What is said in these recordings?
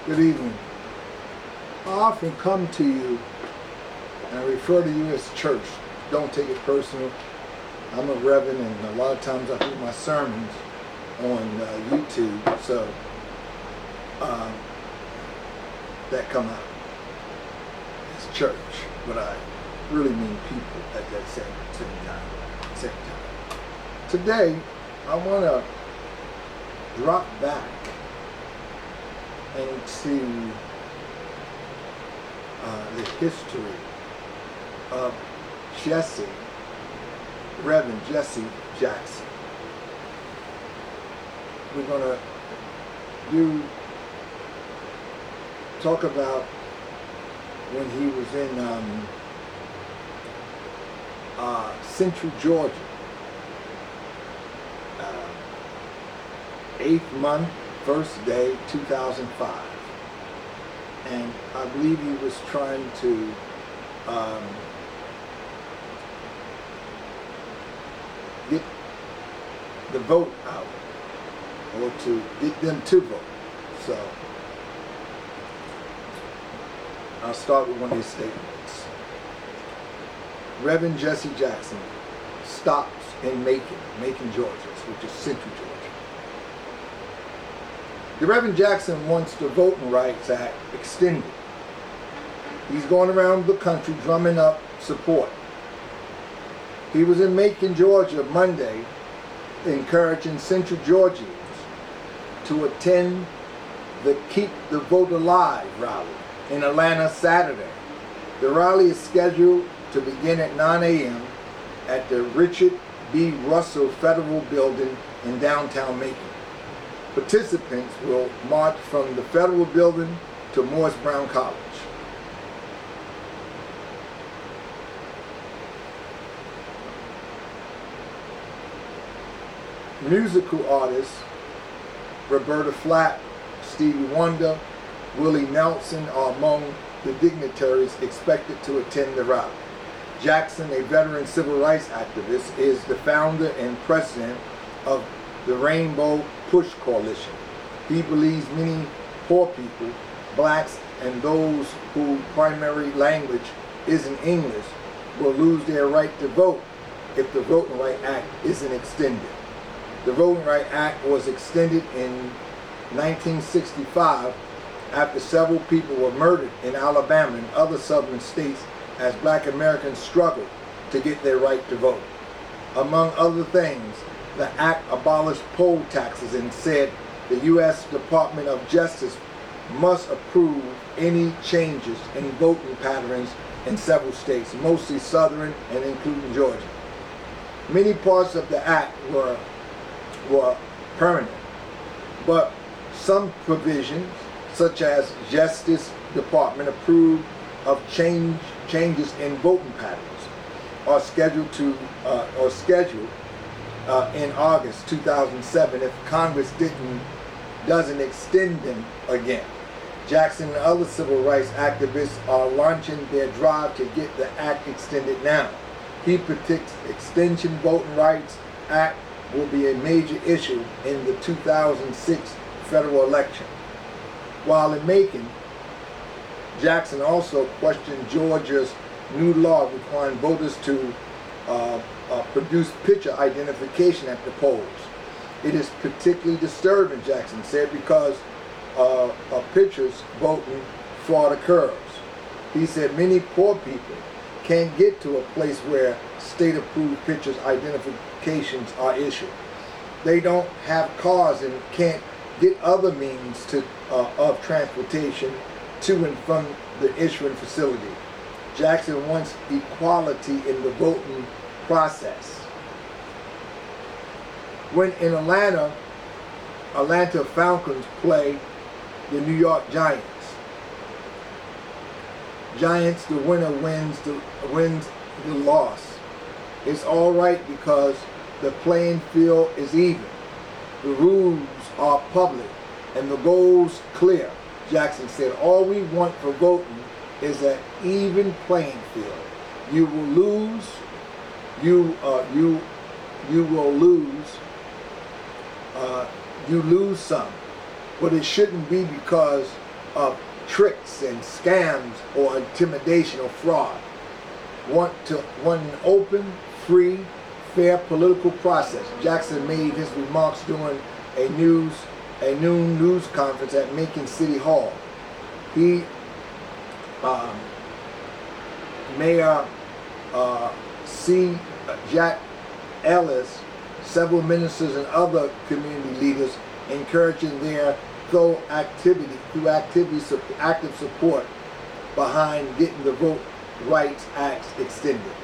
Good evening. I often come to you and I refer to you as church. Don't take it personal. I'm a reverend, and a lot of times I do my sermons on YouTube, so that come out as church, but I really mean people at that same time. Today, I want to drop back into the history of Rev Jesse Jackson. We're going to talk about when he was in Central Georgia, 8th month, 1st day, 2005. And I believe he was trying to get the vote out, or to get them to vote. So I'll start with one of his statements. Rev Jesse Jackson stops in Macon, Georgia, which is Central Georgia. The Rev Jackson wants the Voting Rights Act extended. He's going around the country drumming up support. He was in Macon, Georgia Monday, encouraging Central Georgians to attend the Keep the Vote Alive rally in Atlanta Saturday. The rally is scheduled to begin at 9 a.m. at the Richard B. Russell Federal Building in downtown Macon. Participants will march from the Federal Building to Morris Brown College. Musical artists Roberta Flack, Stevie Wonder, Willie Nelson are among the dignitaries expected to attend the rally. Jackson, a veteran civil rights activist, is the founder and president of the Rainbow Push Coalition. He believes many poor people, blacks, and those whose primary language isn't English will lose their right to vote if the Voting Rights Act isn't extended. The Voting Rights Act was extended in 1965 after several people were murdered in Alabama and other southern states as black Americans struggled to get their right to vote. Among other things, the act abolished poll taxes and said the U.S. Department of Justice must approve any changes in voting patterns in several states, mostly southern and including Georgia. Many parts of the act were permanent, but some provisions, such as Justice Department approved of changes in voting patterns, are scheduled in August 2007 if Congress doesn't extend them again. Jackson and other civil rights activists are launching their drive to get the act extended now. He predicts Extension Voting Rights Act will be a major issue in the 2006 federal election. While in Macon, Jackson also questioned Georgia's new law requiring voters to produce picture identification at the polls. It is particularly disturbing, Jackson said, because of pictures voting fraud occurs. He said many poor people can't get to a place where state-approved pictures identifications are issued. They don't have cars and can't get other means of transportation to and from the issuing facility. Jackson wants equality in the voting process. When in Atlanta Falcons play the New York Giants. Giants, the winner wins the loss. It's all right because the playing field is even. The rules are public and the goals clear. Jackson said, all we want for voting is an even playing field. You will lose. You will lose. You lose some, but it shouldn't be because of tricks and scams or intimidation or fraud. Want an open, free, fair political process. Jackson made his remarks during a noon news conference at Macon City Hall. He, Mayor C. Jack Ellis, several ministers and other community leaders encouraging their active support behind getting the Vote Rights Act extended.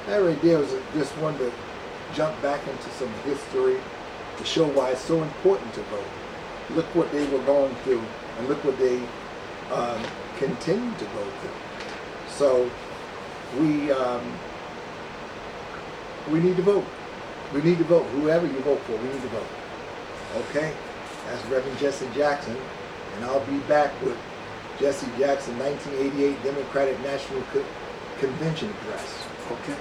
That right there was just one to jump back into some history to show why it's so important to vote. Look what they were going through, and look what they continue to go through. So we need to vote. We need to vote. Whoever you vote for, we need to vote. Okay? That's Rev Jesse Jackson, and I'll be back with Jesse Jackson 1988 Democratic National Convention address. Okay?